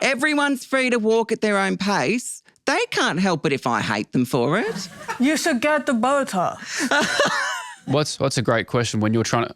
Everyone's free to walk at their own pace. They can't help it if I hate them for it. You should get the Botox. What's a great question when you're trying to...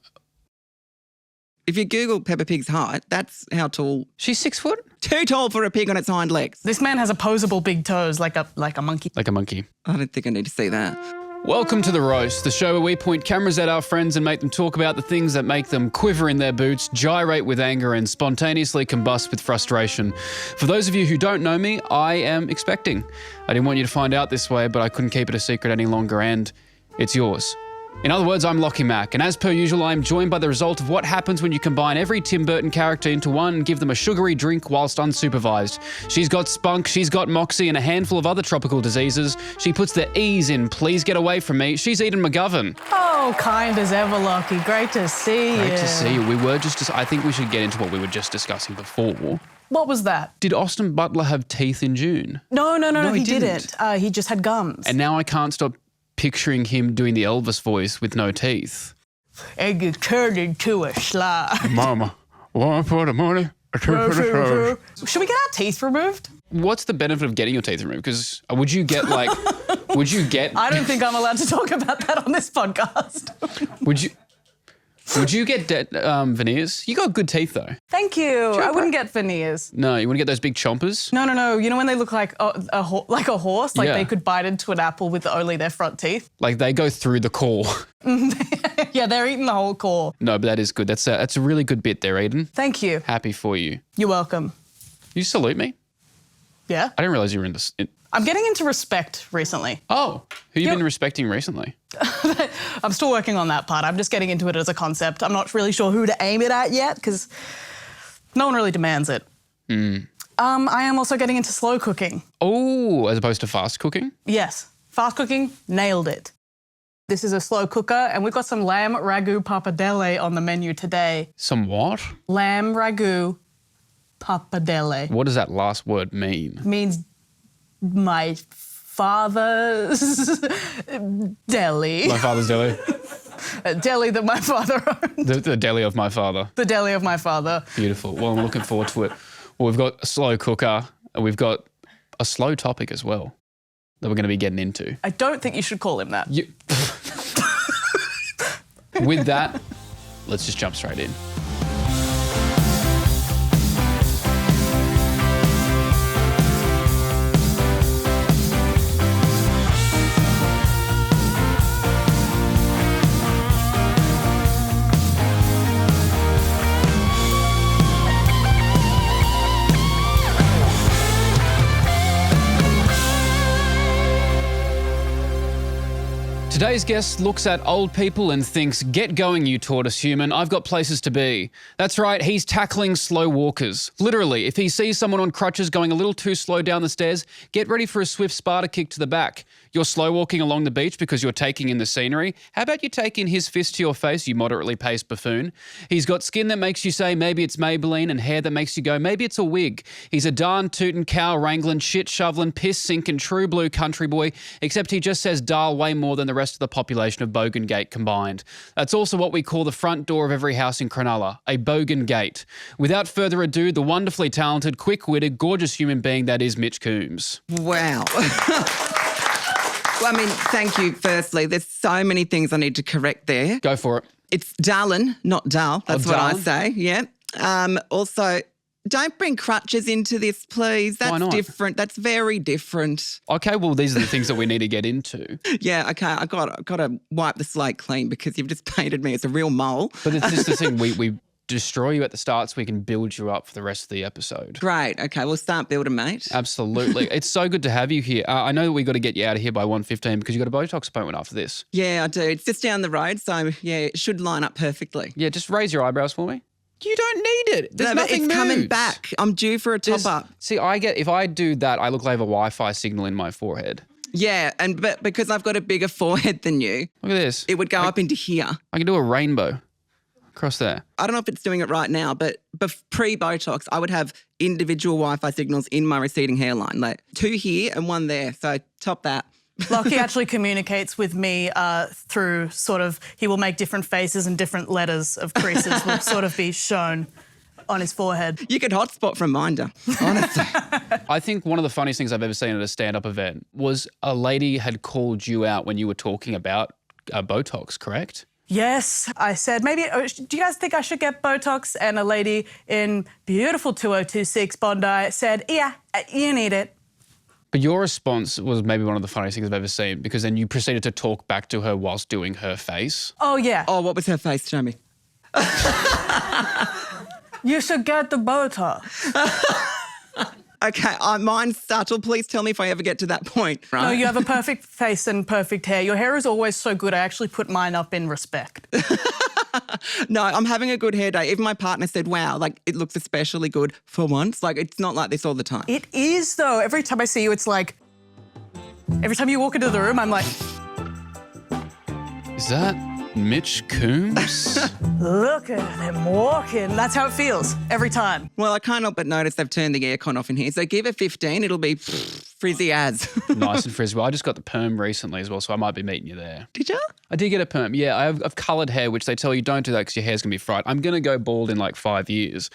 If you Google Peppa Pig's height, that's how tall... She's 6 foot? Too tall for a pig on its hind legs. This man has opposable big toes like a monkey. Like a monkey. I don't think I need to see that. Welcome to The Roast, the show where we point cameras at our friends and make them talk about the things that make them quiver in their boots, gyrate with anger and spontaneously combust with frustration. For those of you who don't know me, I am expecting. I didn't want you to find out this way, but I couldn't keep it a secret any longer, and it's yours. In other words, I'm Lachy Mac, and as per usual, I'm joined by the result of what happens when you combine every Tim Burton character into one and give them a sugary drink whilst unsupervised. She's got spunk, she's got moxie, and a handful of other tropical diseases. She puts the E's in, please get away from me. She's Edan McGovern. Oh, kind as ever, Lachy. Great to see you. Great to see you. We were just, I think we should get into what we were just discussing before. What was that? Did Austin Butler have teeth in June? No, he didn't. He just had gums. And now I can't stop picturing him doing the Elvis voice with no teeth. And you turned into a slide. Mama, one for the money, a two for the show. Should we get our teeth removed? What's the benefit of getting your teeth removed? Because would you get I don't think I'm allowed to talk about that on this podcast. Would you get veneers? You got good teeth though. Thank you. I wouldn't get veneers. No, you want to get those big chompers? No. You know when they look like a horse? Like they could bite into an apple with only their front teeth? Like they go through the core. Yeah, they're eating the whole core. No, but that is good. That's a really good bit there, Edan. Thank you. Happy for you. You're welcome. You salute me? Yeah. I didn't realise you were in this. I'm getting into respect recently. Oh, who you been respecting recently? I'm still working on that part. I'm just getting into it as a concept. I'm not really sure who to aim it at yet because no one really demands it. I am also getting into slow cooking. Oh, as opposed to fast cooking? Yes. Fast cooking, nailed it. This is a slow cooker and we've got some lamb ragu parpadelle on the menu today. Some what? Lamb ragu parpadelle. What does that last word mean? It means my father's deli. My father's deli? A deli that my father owned. The deli of my father. The deli of my father. Beautiful. Well, I'm looking forward to it. Well, we've got a slow cooker and we've got a slow topic as well that we're going to be getting into. I don't think you should call him that. With that, let's just jump straight in. Today's guest looks at old people and thinks, get going, you tortoise human, I've got places to be. That's right, he's tackling slow walkers. Literally, if he sees someone on crutches going a little too slow down the stairs, get ready for a swift Sparta kick to the back. You're slow walking along the beach because you're taking in the scenery. How about you take in his fist to your face, you moderately paced buffoon? He's got skin that makes you say maybe it's Maybelline and hair that makes you go maybe it's a wig. He's a darn tootin' cow wrangling, shit shoveling, piss sinking, true blue country boy, except he just says "darl" way more than the rest of the population of Bogan Gate combined. That's also what we call the front door of every house in Cronulla, a Bogan Gate. Without further ado, the wonderfully talented, quick-witted, gorgeous human being that is Mitch Coombs. Wow. Well, I mean, thank you, firstly. There's so many things I need to correct there. Go for it. It's darlin', not dull. That's what I say, yeah. Also, don't bring crutches into this, please. That's Why not? different. That's very different. Okay, well, these are the things that we need to get into. Yeah, okay, I got to wipe the slate clean because you've just painted me as a real mole. But it's just the thing, we destroy you at the start so we can build you up for the rest of the episode. Great, okay, we'll start building, mate. Absolutely. It's so good to have you here. I know that we got to get you out of here by 1:15 because you got a Botox appointment after this. Yeah, I do. It's just down the road, so yeah, it should line up perfectly. Yeah, just raise your eyebrows for me. You don't need it. There's No, but nothing it's coming moves. back. I'm due for a top-up. See, if I do that, I look like I have a Wi-Fi signal in my forehead. Yeah, but because I've got a bigger forehead than you, Look at this. it would go up into here. I can do a rainbow across there. I don't know if it's doing it right now, but pre-Botox, I would have individual Wi-Fi signals in my receding hairline, like 2 here and 1 there. So top that. Lachy actually communicates with me through sort of, he will make different faces and different letters of creases will sort of be shown on his forehead. You could hotspot from Minder, honestly. I think one of the funniest things I've ever seen at a stand-up event was a lady had called you out when you were talking about Botox, correct? Yes, I said, maybe, do you guys think I should get Botox? And a lady in beautiful 2026 Bondi said, yeah, you need it. But your response was maybe one of the funniest things I've ever seen, because then you proceeded to talk back to her whilst doing her face. Oh, yeah. Oh, what was her face? Show me. You should get the Botox. Okay, mine's subtle. Please tell me if I ever get to that point. Right? No, you have a perfect face and perfect hair. Your hair is always so good. I actually put mine up in respect. No, I'm having a good hair day. Even my partner said, wow, like it looks especially good for once. Like it's not like this all the time. It is, though. Every time I see you, it's like, every time you walk into the room, I'm like, Is that Mitch Coombs? look at him walking. That's how it feels every time. Well, I can't help but notice they've turned the aircon off in here. So give it 15, it'll be frizzy as. Nice and frizzy. Well, I just got the perm recently as well, so I might be meeting you there. Did you? I did get a perm. Yeah, I've coloured hair, which they tell you don't do that because your hair's going to be fried. I'm going to go bald in like 5 years.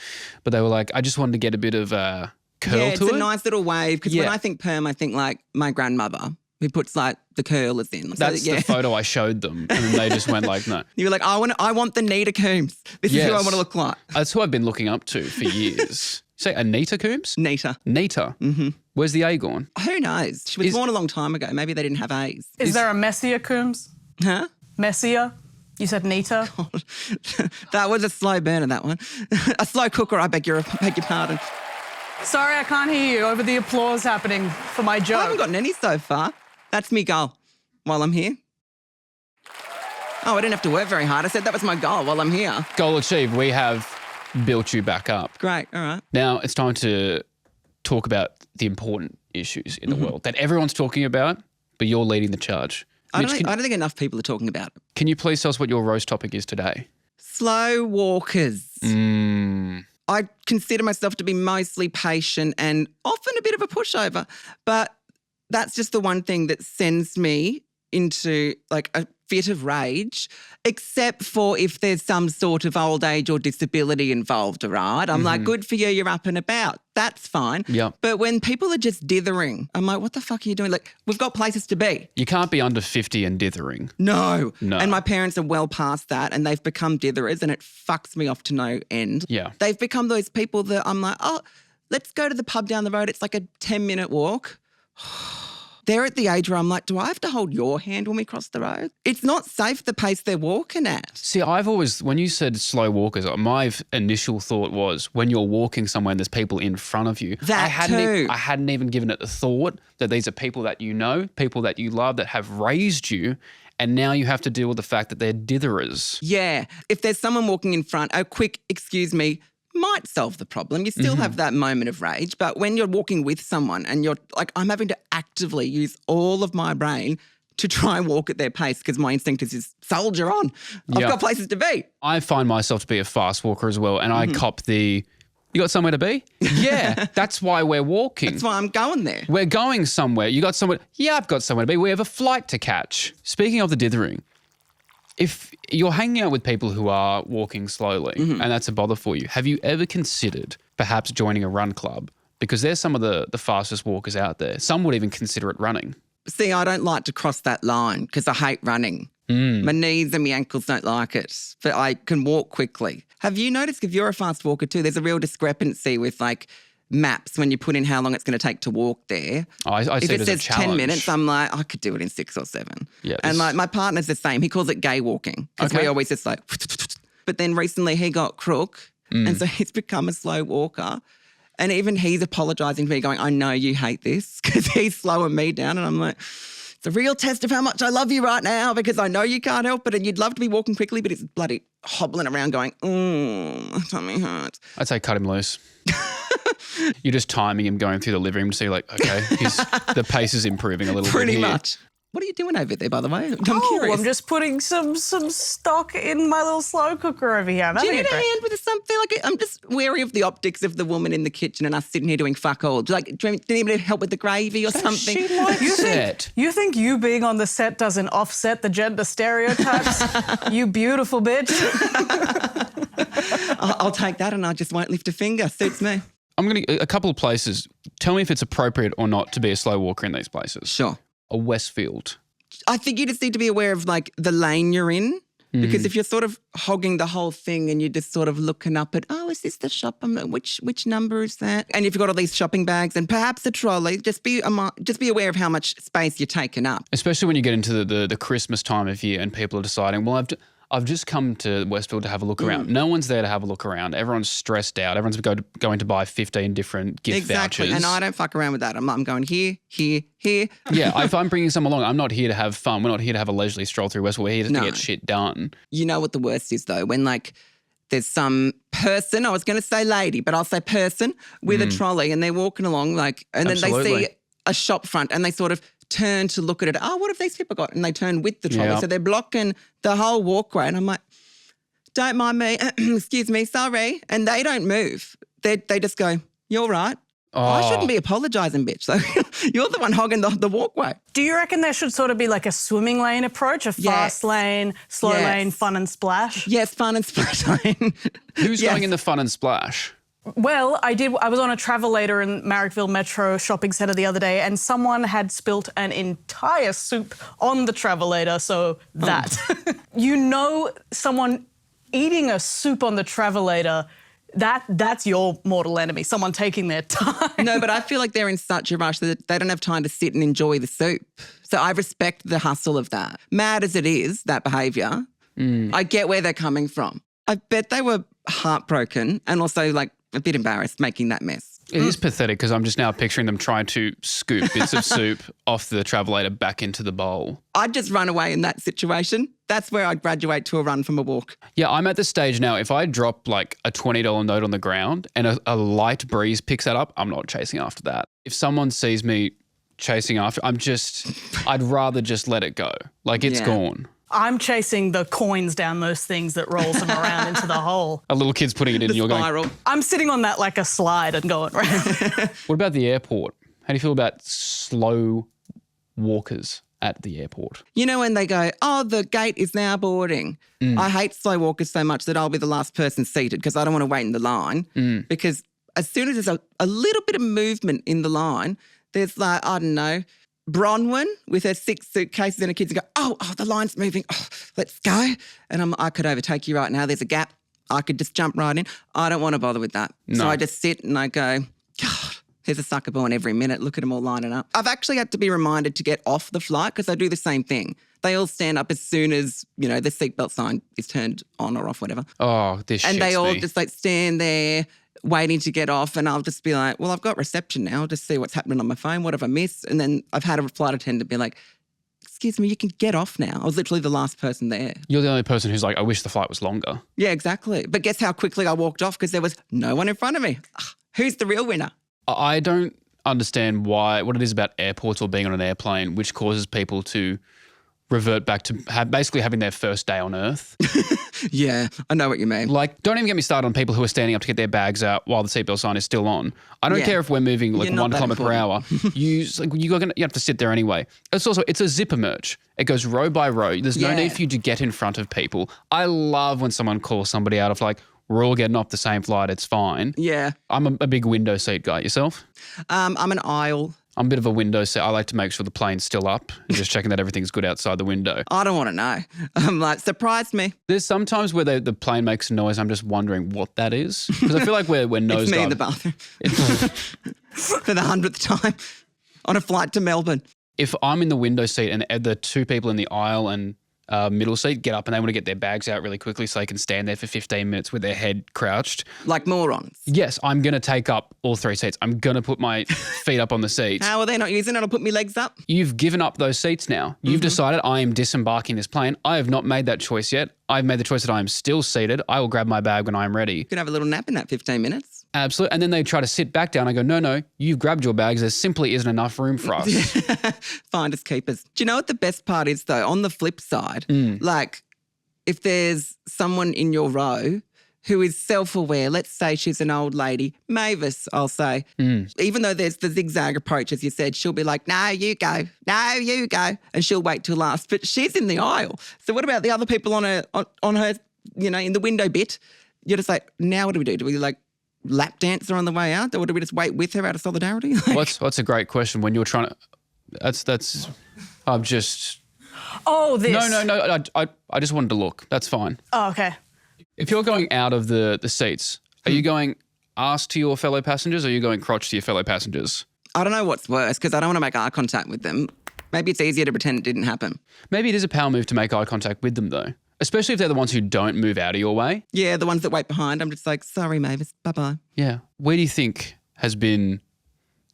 But they were like, I just wanted to get a bit of curl Yeah, it's to a it. nice little wave. Because when I think perm, I think like my grandmother who puts like the curlers in. So, That's the photo I showed them, and then they just went like, no. You were like, I want the Nita Coombs. This is who I want to look like. That's who I've been looking up to for years. Say Anita Coombs? Nita. Nita. Mm-hmm. Where's the A gone? Who knows? She was born a long time ago. Maybe they didn't have A's. Is there a Messier, Coombs? Huh? Messier? You said Nita? That was a slow burner, that one. A slow cooker, I beg your pardon. Sorry, I can't hear you over the applause happening for my joke. I haven't gotten any so far. That's me goal while I'm here. Oh, I didn't have to work very hard. I said that was my goal while I'm here. Goal achieved. We have built you back up. Great, all right. Now it's time to talk about the important issues in the world that everyone's talking about, but you're leading the charge. I Mitch, don't think enough people are talking about it. can you please tell us what your roast topic is today? Slow walkers. I consider myself to be mostly patient and often a bit of a pushover, but that's just the one thing that sends me into like a fit of rage, except for if there's some sort of old age or disability involved, right? I'm like, good for you, you're up and about. That's fine. Yeah. But when people are just dithering, I'm like, what the fuck are you doing? Like, we've got places to be. You can't be under 50 and dithering. No. No. And my parents are well past that and they've become ditherers and it fucks me off to no end. Yeah. They've become those people that I'm like, oh, let's go to the pub down the road. It's like a 10-minute walk. They're at the age where I'm like, do I have to hold your hand when we cross the road? It's not safe the pace they're walking at. See, I've always, when you said slow walkers, my initial thought was when you're walking somewhere and there's people in front of you. That I hadn't even given it the thought that these are people that you know, people that you love, that have raised you, and now you have to deal with the fact that they're ditherers. Yeah. If there's someone walking in front, a quick excuse me might solve the problem. You still have that moment of rage. But when you're walking with someone and you're like, I'm having to actively use all of my brain to try and walk at their pace because my instinct is just soldier on. I've got places to be. I find myself to be a fast walker as well, and I cop the, you got somewhere to be? Yeah, that's why we're walking. That's why I'm going there. We're going somewhere. You got somewhere? Yeah, I've got somewhere to be. We have a flight to catch. Speaking of the dithering, if you're hanging out with people who are walking slowly and that's a bother for you, have you ever considered perhaps joining a run club? Because they're some of the fastest walkers out there. Some would even consider it running. See, I don't like to cross that line because I hate running. My knees and my ankles don't like it, but I can walk quickly. Have you noticed if you're a fast walker too, there's a real discrepancy with like maps when you put in how long it's going to take to walk there. I if see it as says a challenge. 10 minutes, I'm like, I could do it in 6 or 7. Yeah, and like my partner's the same. He calls it gay walking because we always just like, but then recently he got crook and so he's become a slow walker. And even he's apologising to me going, I know you hate this because he's slowing me down. And I'm like, it's a real test of how much I love you right now because I know you can't help it and you'd love to be walking quickly, but it's bloody hobbling around going, my tummy hurts. I'd say cut him loose. You're just timing him going through the living room to see like, okay, the pace is improving a little bit Pretty here. much. What are you doing over there, by the way? I'm Oh, curious. I'm just putting some stock in my little slow cooker over here. Do you need a hand with something? Like, I'm just wary of the optics of the woman in the kitchen and us sitting here doing fuck all. Do you need me to help with the gravy or something? She likes it. You think you being on the set doesn't offset the gender stereotypes? You beautiful bitch. I'll take that and I just won't lift a finger. Suits me. I'm going to a couple of places. Tell me if it's appropriate or not to be a slow walker in these places. Sure. A Westfield. I think you just need to be aware of like the lane you're in. Because if you're sort of hogging the whole thing and you're just sort of looking up at, oh, is this the shop? Which number is that? And if you've got all these shopping bags and perhaps a trolley, just be aware of how much space you're taking up. Especially when you get into the Christmas time of year and people are deciding, well, I've just come to Westfield to have a look around. No one's there to have a look around. Everyone's stressed out. Everyone's going to buy 15 different gift vouchers. And I don't fuck around with that. I'm going here, here, here. Yeah, if I'm bringing someone along, I'm not here to have fun. We're not here to have a leisurely stroll through Westfield. We're here to get shit done. You know what the worst is though? When like there's some person, I was going to say lady, but I'll say person with a trolley and they're walking along like, and then they see a shop front and they sort of turn to look at it. Oh, what have these people got? And they turn with the trolley. So they're blocking the whole walkway. And I'm like, don't mind me. Excuse me. Sorry. And they don't move. They just go, you're right. Oh. I shouldn't be apologising, bitch. So you're the one hogging the walkway. Do you reckon there should sort of be like a swimming lane approach, a fast lane, slow lane, fun and splash? Yes, fun and splash lane. Who's going in the fun and splash? Well, I was on a travelator in Marrickville Metro shopping centre the other day and someone had spilt an entire soup on the travelator, so that. You know someone eating a soup on the travelator, that's your mortal enemy, someone taking their time. No, but I feel like they're in such a rush that they don't have time to sit and enjoy the soup. So I respect the hustle of that. Mad as it is, that behaviour, I get where they're coming from. I bet they were heartbroken and also like a bit embarrassed making that mess. It is pathetic because I'm just now picturing them trying to scoop bits of soup off the travelator back into the bowl. I'd just run away in that situation. That's where I'd graduate to a run from a walk. Yeah, I'm at the stage now, if I drop like a $20 note on the ground and a light breeze picks that up, I'm not chasing after that. If someone sees me chasing after, I'd rather just let it go. Like it's gone. I'm chasing the coins down those things that rolls them around into the hole. A little kid's putting it in and you're spiral. going... I'm sitting on that like a slide and going around. What about the airport? How do you feel about slow walkers at the airport? You know when they go, oh, the gate is now boarding. I hate slow walkers so much that I'll be the last person seated because I don't want to wait in the line because as soon as there's a little bit of movement in the line, there's like, I don't know, Bronwyn with her 6 suitcases and her kids go, oh, the line's moving. Oh, let's go. And I could overtake you right now. There's a gap. I could just jump right in. I don't want to bother with that. No. So I just sit and I go, God, there's a sucker born every minute. Look at them all lining up. I've actually had to be reminded to get off the flight because I do the same thing. They all stand up as soon as, the seatbelt sign is turned on or off, whatever. Oh, this shits me. And they all just like stand there waiting to get off and I'll just be like, well, I've got reception now. I'll just see what's happening on my phone. What have I missed? And then I've had a flight attendant be like, excuse me, you can get off now. I was literally the last person there. You're the only person who's like, I wish the flight was longer. Yeah, exactly. But guess how quickly I walked off because there was no one in front of me. Who's the real winner? I don't understand what it is about airports or being on an airplane which causes people to revert back to basically having their first day on Earth. Yeah, I know what you mean. Like, don't even get me started on people who are standing up to get their bags out while the seatbelt sign is still on. I don't care if we're moving like 1 kilometre per hour. You have to sit there anyway. It's a zipper merch. It goes row by row. There's no need for you to get in front of people. I love when someone calls somebody out of like, we're all getting off the same flight, it's fine. Yeah. I'm a big window seat guy. Yourself? I'm an aisle. I'm a bit of a window seat. I like to make sure the plane's still up and just checking that everything's good outside the window. I don't want to know. I'm like, surprised me. There's sometimes where the plane makes a noise. I'm just wondering what that is. Because I feel like we're nose It's me in the bathroom. For the 100th time on a flight to Melbourne. If I'm in the window seat and the 2 people in the aisle and middle seat get up and they want to get their bags out really quickly so they can stand there for 15 minutes with their head crouched. Like morons. Yes, I'm going to take up all 3 seats. I'm going to put my feet up on the seats. How are they not using it? I'll put my legs up. You've given up those seats now. You've decided I am disembarking this plane. I have not made that choice yet. I've made the choice that I am still seated. I will grab my bag when I'm ready. You can have a little nap in that 15 minutes. Absolutely. And then they try to sit back down. I go, no, you've grabbed your bags. There simply isn't enough room for us. Finders keepers. Do you know what the best part is though? On the flip side, like if there's someone in your row who is self-aware, let's say she's an old lady, Mavis, I'll say, even though there's the zigzag approach, as you said, she'll be like, no, you go, and she'll wait till last. But she's in the aisle. So what about the other people on her, in the window bit? you're just like, now what do we do? Do we like lap dance her on the way out, or do we just wait with her out of solidarity? What's a great question when you're trying to? That's. I'm just. Oh, this. No. I just wanted to look. That's fine. Oh, okay. If you're going out of the seats, are you going ass to your fellow passengers, or are you going crotch to your fellow passengers? I don't know what's worse because I don't want to make eye contact with them. Maybe it's easier to pretend it didn't happen. Maybe it is a power move to make eye contact with them though, especially if they're the ones who don't move out of your way. Yeah, the ones that wait behind. I'm just like, sorry, Mavis, bye-bye. Yeah. Where do you think has been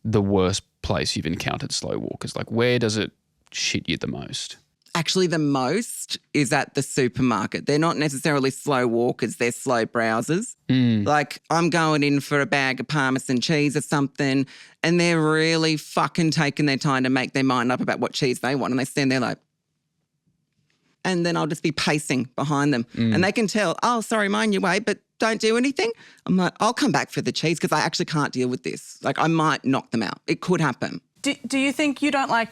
the worst place you've encountered slow walkers? Like, where does it shit you the most? Actually, the most is at the supermarket. They're not necessarily slow walkers, they're slow browsers. Like, I'm going in for a bag of Parmesan cheese or something, and they're really fucking taking their time to make their mind up about what cheese they want, and they stand there like, and then I'll just be pacing behind them. And they can tell, oh, sorry, mind your way, but don't do anything. I'm like, I'll come back for the cheese because I actually can't deal with this. Like, I might knock them out. It could happen. Do you think you don't like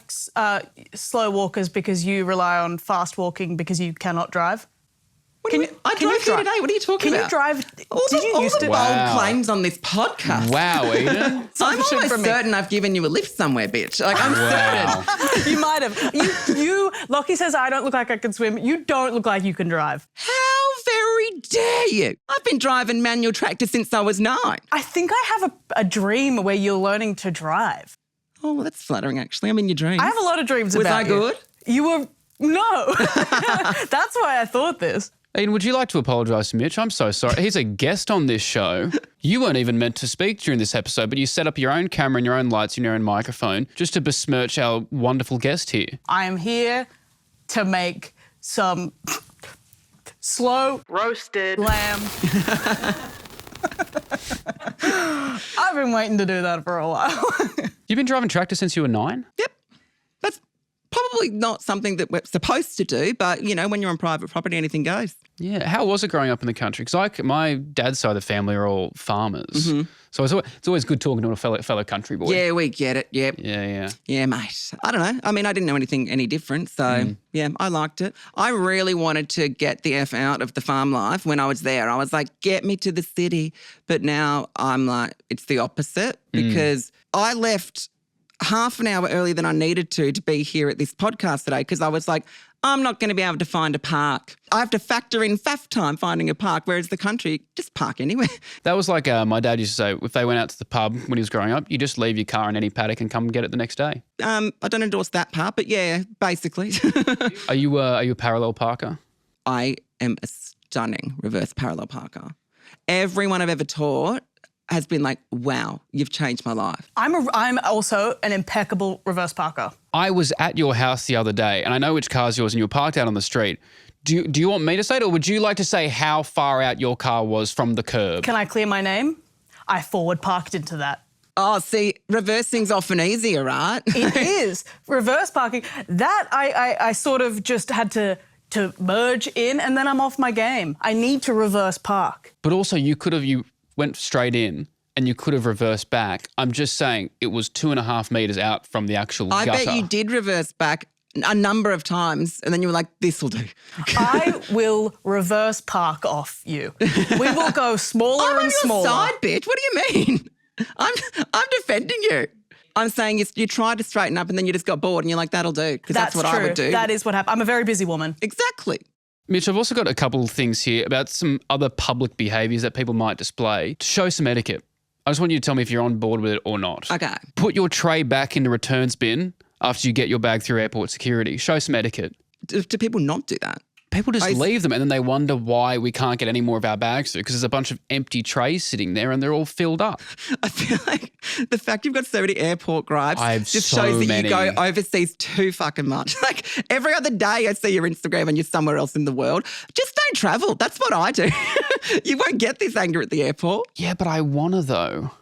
slow walkers because you rely on fast walking because you cannot drive? What do you mean? I drove here today. What are you talking about? Can you drive? All the bold claims on this podcast. Wow, Edan. I'm almost certain I've given you a lift somewhere, bitch. Like, I'm certain. You might have. Lachy says I don't look like I can swim. You don't look like you can drive. How very dare you? I've been driving manual tractor since I was 9. I think I have a dream where you're learning to drive. Oh, well, that's flattering, actually. I'm in your dreams. I have a lot of dreams Was about I good? You were... No. That's why I thought this. Edan, would you like to apologise to Mitch? I'm so sorry. He's a guest on this show. You weren't even meant to speak during this episode, but you set up your own camera and your own lights and your own microphone just to besmirch our wonderful guest here. I am here to make some slow roasted lamb. I've been waiting to do that for a while. You've been driving tractor since you were 9? Yep. That's probably not something that we're supposed to do, but, you know, when you're on private property, anything goes. Yeah. How was it growing up in the country? Because my dad's side of the family are all farmers. So it's always good talking to a fellow country boy. Yeah, we get it. Yep. Yeah. Yeah, mate. I don't know. I mean, I didn't know anything any different. So, yeah, I liked it. I really wanted to get the F out of the farm life when I was there. I was like, get me to the city. But now I'm like, it's the opposite because I left half an hour earlier than I needed to be here at this podcast today because I was like, I'm not going to be able to find a park. I have to factor in faff time finding a park, whereas the country, just park anywhere. That was like my dad used to say, if they went out to the pub when he was growing up, you just leave your car in any paddock and come get it the next day. I don't endorse that part, but yeah, basically. Are you a parallel parker? I am a stunning reverse parallel parker. Everyone I've ever taught has been like, wow, you've changed my life. I'm also an impeccable reverse parker. I was at your house the other day and I know which car's yours and you were parked out on the street. Do you want me to say it or would you like to say how far out your car was from the curb? Can I clear my name? I forward parked into that. Oh, see, reversing's often easier, right? It is. Reverse parking, that I sort of just had to merge in and then I'm off my game. I need to reverse park. But also you went straight in and you could have reversed back. I'm just saying it was 2.5 metres out from the actual gutter. I bet you did reverse back a number of times and then you were like, this will do. I will reverse park off you. We will go smaller and smaller. I'm on your side, bitch. What do you mean? I'm defending you. I'm saying you tried to straighten up and then you just got bored and you're like, that'll do, because that's what true. I would do. That is what happened. I'm a very busy woman. Exactly. Mitch, I've also got a couple of things here about some other public behaviours that people might display to show some etiquette. I just want you to tell me if you're on board with it or not. Okay. Put your tray back in the returns bin after you get your bag through airport security. Show some etiquette. Do people not do that? People just leave them and then they wonder why we can't get any more of our bags through because there's a bunch of empty trays sitting there and they're all filled up. I feel like the fact you've got so many airport gripes just so shows that many. you go overseas too fucking much. Like every other day I see your Instagram and you're somewhere else in the world. Just don't travel. That's what I do. You won't get this anger at the airport. Yeah, but I want to though.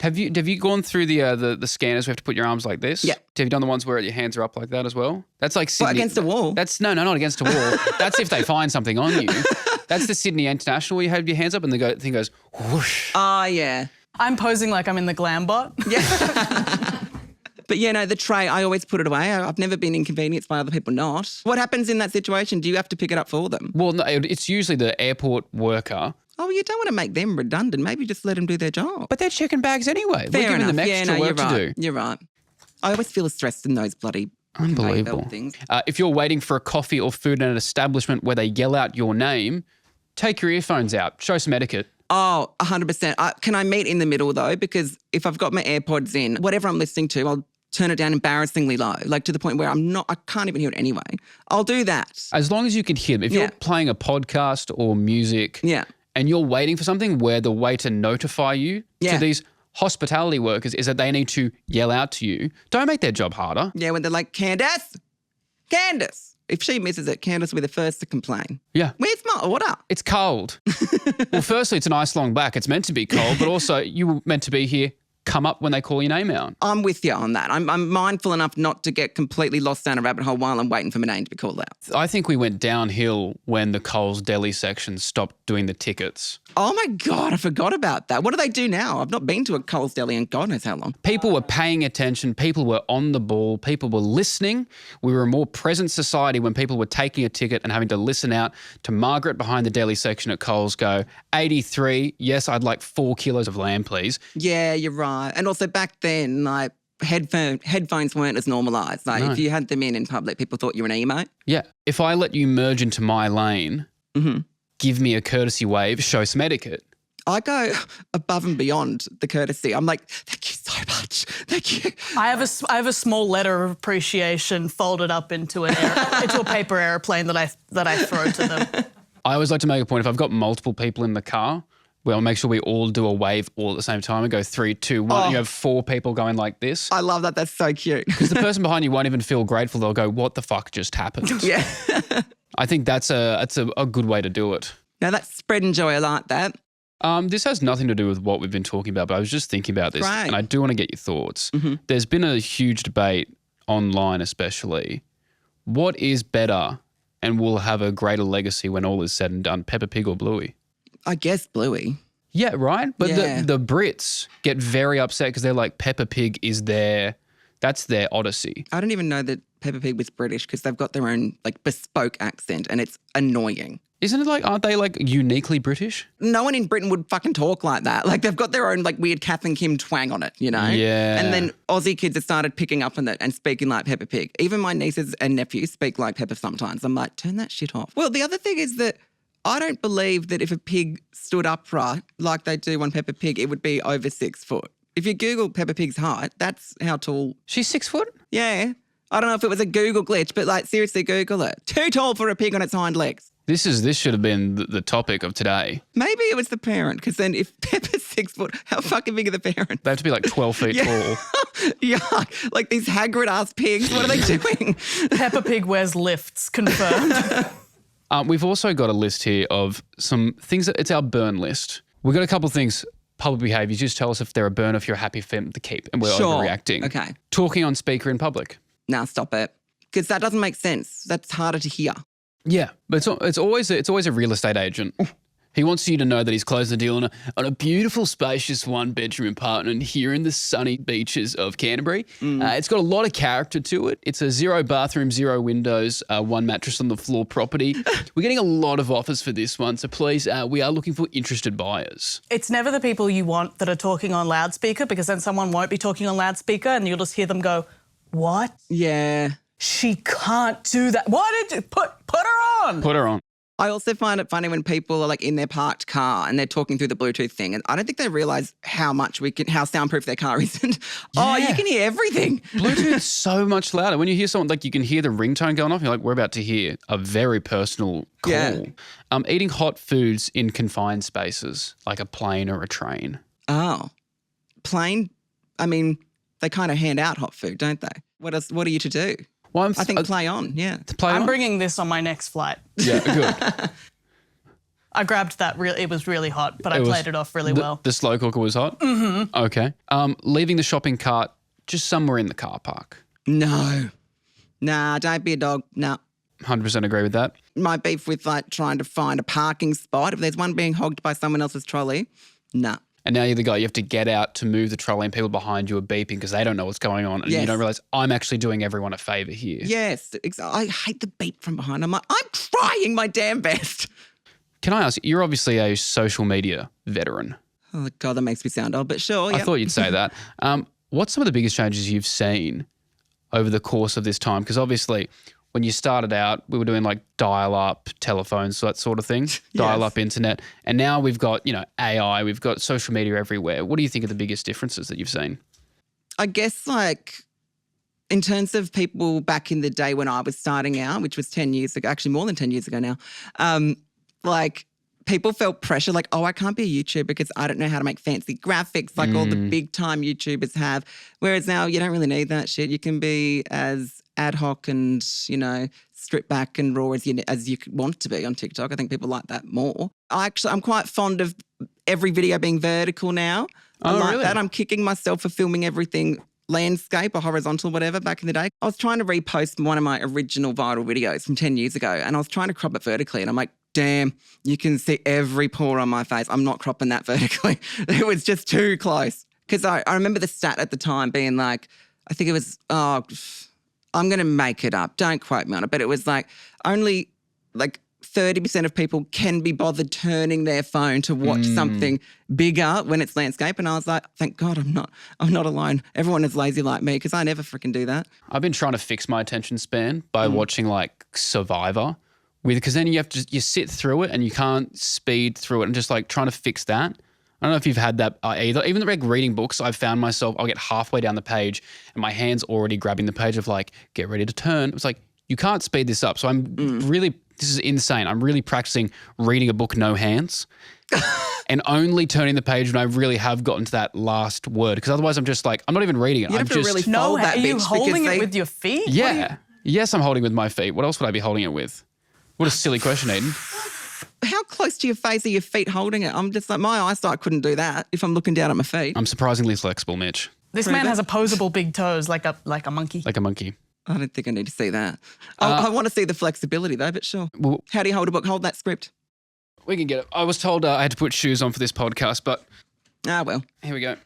Have you gone through the scanners? We have to put your arms like this. Yeah. Have you done the ones where your hands are up like that as well? That's like Sydney. What, against a wall? That's no, not against a wall. That's if they find something on you. That's the Sydney International where you have your hands up and the thing goes whoosh. Oh, yeah. I'm posing like I'm in the glam bot. Yeah. But, you know, the tray, I always put it away. I've never been inconvenienced by other people not. What happens in that situation? Do you have to pick it up for them? Well, no, it's usually the airport worker Oh, you don't want to make them redundant. Maybe just let them do their job. But they're chicken bags anyway. Fair We're giving enough. them extra work to do. You're right. I always feel stressed in those bloody Unbelievable. things. If you're waiting for a coffee or food at an establishment where they yell out your name, take your earphones out. Show some etiquette. Oh, 100%. Can I meet in the middle though? Because if I've got my AirPods in, whatever I'm listening to, I'll turn it down embarrassingly low, like to the point where I can't even hear it anyway. I'll do that. As long as you can hear them. If you're playing a podcast or music and you're waiting for something where the way to notify you to these hospitality workers is that they need to yell out to you, don't make their job harder. Yeah, when they're like, Candace. If she misses it, Candace will be the first to complain. Yeah. Where's my order? It's cold. Well, firstly, it's an ice long back. It's meant to be cold, but also you were meant to be here. Come up when they call your name out. I'm with you on that. I'm mindful enough not to get completely lost down a rabbit hole while I'm waiting for my name to be called out. I think we went downhill when the Coles deli section stopped doing the tickets. Oh my God, I forgot about that. What do they do now? I've not been to a Coles deli in God knows how long. People were paying attention. People were on the ball. People were listening. We were a more present society when people were taking a ticket and having to listen out to Margaret behind the deli section at Coles go, 83, yes, I'd like 4 kilos of lamb, please. Yeah, you're right. And also back then, like, headphones weren't as normalised. Like, if you had them in public, people thought you were an emo. Yeah. If I let you merge into my lane, give me a courtesy wave, show some etiquette. I go above and beyond the courtesy. I'm like, thank you so much. Thank you. I have a small letter of appreciation folded up into into a paper airplane that I throw to them. I always like to make a point, if I've got multiple people in the car, we'll make sure we all do a wave all at the same time and go 3, 2, 1. And you have 4 people going like this. I love that. That's so cute. Because the person behind you won't even feel grateful. They'll go, what the fuck just happened? Yeah. I think that's a good way to do it. Now that's spread and joy. I like that. This has nothing to do with what we've been talking about, but I was just thinking about this and I do want to get your thoughts. There's been a huge debate online especially. What is better and will have a greater legacy when all is said and done, Peppa Pig or Bluey? I guess Bluey. Yeah, right? But the Brits get very upset because they're like, Peppa Pig is that's their odyssey. I don't even know that Peppa Pig was British because they've got their own like bespoke accent and it's annoying. Isn't it like, aren't they like uniquely British? No one in Britain would fucking talk like that. Like they've got their own like weird Kath and Kim twang on it, you know? Yeah. And then Aussie kids have started picking up on it and speaking like Peppa Pig. Even my nieces and nephews speak like Peppa sometimes. I'm like, turn that shit off. Well, the other thing is that I don't believe that if a pig stood upright like they do on Peppa Pig, it would be over 6 foot. If you Google Peppa Pig's height, that's how tall. She's 6 foot? Yeah. I don't know if it was a Google glitch, but like seriously Google it. Too tall for a pig on its hind legs. This should have been the topic of today. Maybe it was the parent, because then if Peppa's 6 foot, how fucking big are the parents? They have to be like 12 feet tall. Yeah, like these Hagrid-ass pigs. What are they doing? Peppa Pig wears lifts, confirmed. We've also got a list here of some things it's our burn list. We've got a couple of things, public behaviours. Just tell us if they're a burn, if you're happy for them to keep, and we're overreacting. Okay. Talking on speaker in public. Nah, stop it. Because that doesn't make sense. That's harder to hear. Yeah, but it's always a real estate agent. He wants you to know that he's closed the deal on a beautiful, spacious 1-bedroom apartment here in the sunny beaches of Canterbury. It's got a lot of character to it. It's a 0 bathroom, 0 windows, 1 mattress on the floor property. We're getting a lot of offers for this one, so please, we are looking for interested buyers. It's never the people you want that are talking on loudspeaker, because then someone won't be talking on loudspeaker and you'll just hear them go, what? Yeah. She can't do that. Why did you put her on? Put her on. I also find it funny when people are like in their parked car and they're talking through the Bluetooth thing, and I don't think they realise how soundproof their car is. Oh, you can hear everything. Bluetooth's so much louder. When you hear someone, like you can hear the ringtone going off, you're like, we're about to hear a very personal call. Yeah. Eating hot foods in confined spaces, like a plane or a train. Oh, plane? I mean, they kind of hand out hot food, don't they? What else? What are you to do? Well, I think play on, yeah. I'm bringing this on my next flight. Yeah, good. I grabbed that. It was really hot, but I played it off really well. The slow cooker was hot? Mm-hmm. Okay. Leaving the shopping cart just somewhere in the car park. No. Nah, don't be a dog. Nah. 100% agree with that. My beef with like trying to find a parking spot, if there's one being hogged by someone else's trolley, nah. And now you're the guy, you have to get out to move the trolley and people behind you are beeping because they don't know what's going on and you don't realise I'm actually doing everyone a favour here. Yes, I hate the beep from behind. I'm like, I'm trying my damn best. Can I ask, you're obviously a social media veteran. Oh, God, that makes me sound old, but sure, I yeah. thought you'd say that. What's some of the biggest changes you've seen over the course of this time? Because obviously when you started out, we were doing like dial-up telephones, so that sort of thing, dial-up internet. And now we've got, AI, we've got social media everywhere. What do you think are the biggest differences that you've seen? I guess like in terms of people back in the day when I was starting out, which was 10 years ago, actually more than 10 years ago now, like people felt pressure like, oh, I can't be a YouTuber because I don't know how to make fancy graphics like all the big time YouTubers have. Whereas now you don't really need that shit. You can be as ad hoc and, stripped back and raw as you want to be on TikTok. I think people like that more. I'm quite fond of every video being vertical now. I like really? that. I'm kicking myself for filming everything landscape or horizontal, whatever, back in the day. I was trying to repost one of my original viral videos from 10 years ago and I was trying to crop it vertically and I'm like, damn, you can see every pore on my face. I'm not cropping that vertically. It was just too close. Because I remember the stat at the time being like, I think it was, I'm going to make it up. Don't quote me on it. But it was like only like 30% of people can be bothered turning their phone to watch something bigger when it's landscape. And I was like, thank God I'm not alone. Everyone is lazy like me because I never freaking do that. I've been trying to fix my attention span by watching like Survivor. Because then you sit through it and you can't speed through it and just like trying to fix that. I don't know if you've had that either. Even like reading books, I've found myself, I'll get halfway down the page and my hand's already grabbing the page of like, get ready to turn. It's like, you can't speed this up. So I'm this is insane. I'm really practicing reading a book, no hands and only turning the page when I really have gotten to that last word. Because otherwise I'm just like, I'm not even reading it. You have to really fold that are you bitch holding because it with your feet? Yeah. Yes, I'm holding it with my feet. What else would I be holding it with? What a silly question, Eden. How close to your face are your feet holding it? I'm just like, my eyesight couldn't do that if I'm looking down at my feet. I'm surprisingly flexible, Mitch. This man has opposable big toes like a monkey. Like a monkey. I don't think I need to see that. I want to see the flexibility though, but sure. Well, How do you hold a book? Hold that script. we can get it. I was told I had to put shoes on for this podcast, but Ah, well. here we go.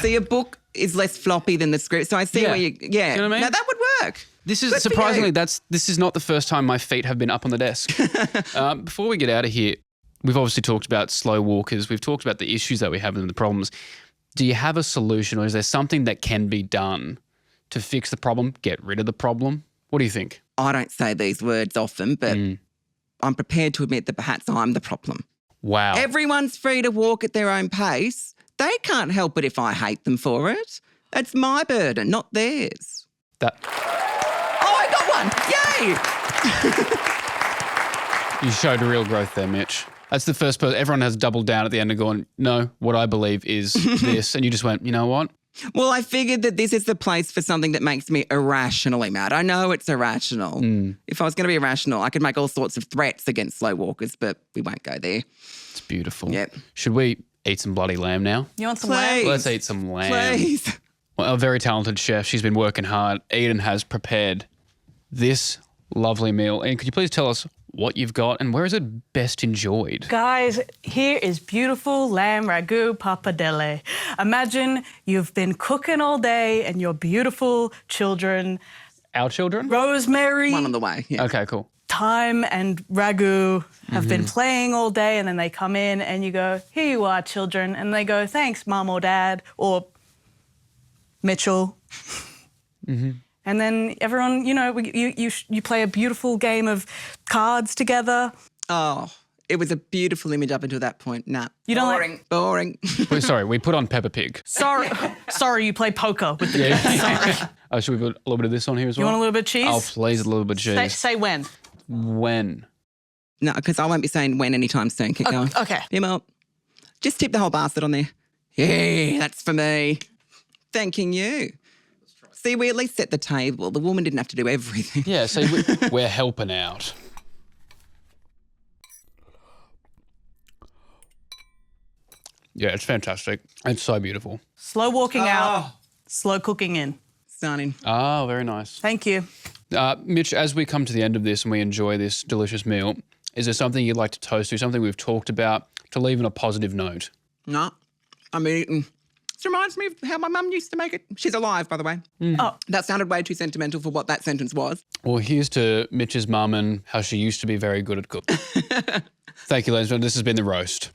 See, a book is less floppy than the script. So I see Yeah. where you, Do you know what I mean? Now that would work. This is Good for surprisingly, you. this is not the first time my feet have been up on the desk. Before we get out of here, we've obviously talked about slow walkers. We've talked about the issues that we have and the problems. Do you have a solution or is there something that can be done to fix the problem, get rid of the problem? What do you think? I don't say these words often, but I'm prepared to admit that perhaps I'm the problem. Wow. Everyone's free to walk at their own pace. They can't help it if I hate them for it. It's my burden, not theirs. That Oh, I got one. Yay! you showed real growth there, Mitch. That's the first person. Everyone has doubled down at the end and gone, no, what I believe is this. And you just went, you know what? Well, I figured that this is the place for something that makes me irrationally mad. I know it's irrational. If I was going to be irrational, I could make all sorts of threats against slow walkers, but we won't go there. It's beautiful. Yep. Should we eat some bloody lamb now? You want some Please. lamb? Let's eat some lamb. Please. Well, a very talented chef. She's been working hard. Edan has prepared this lovely meal. And could you please tell us what you've got and where is it best enjoyed? Guys, here is beautiful lamb ragu parpadelle. Imagine you've been cooking all day and your beautiful children, Our children? Rosemary, One on the way. Yeah. Okay, cool. Thyme and ragu have been playing all day and then they come in and you go, here you are, children. And they go, thanks, Mum or Dad or Mitchell. And then everyone, you play a beautiful game of cards together. Oh, it was a beautiful image up until that point. Nah. You don't Boring. like... Boring. Wait, sorry, we put on Peppa Pig. Sorry, you play poker with the Oh, should we put a little bit of this on here as well? You want a little bit of cheese? Oh, please, a little bit of cheese. Say when. When? No, because I won't be saying when anytime soon. Keep going. Okay. Email. Just tip the whole basket on there. Yeah, that's for me. Thanking you. See, we at least set the table. The woman didn't have to do everything. Yeah, so we're helping out. Yeah, it's fantastic. It's so beautiful. Slow walking out, slow cooking in. Stunning. Oh, very nice. Thank you. Mitch, as we come to the end of this and we enjoy this delicious meal, is there something you'd like to toast to, something we've talked about, to leave on a positive note? No, I'm eating This reminds me of how my mum used to make it. She's alive, by the way. Oh. That sounded way too sentimental for what that sentence was. Well, here's to Mitch's mum and how she used to be very good at cooking. Thank you, ladies and gentlemen. This has been The Roast.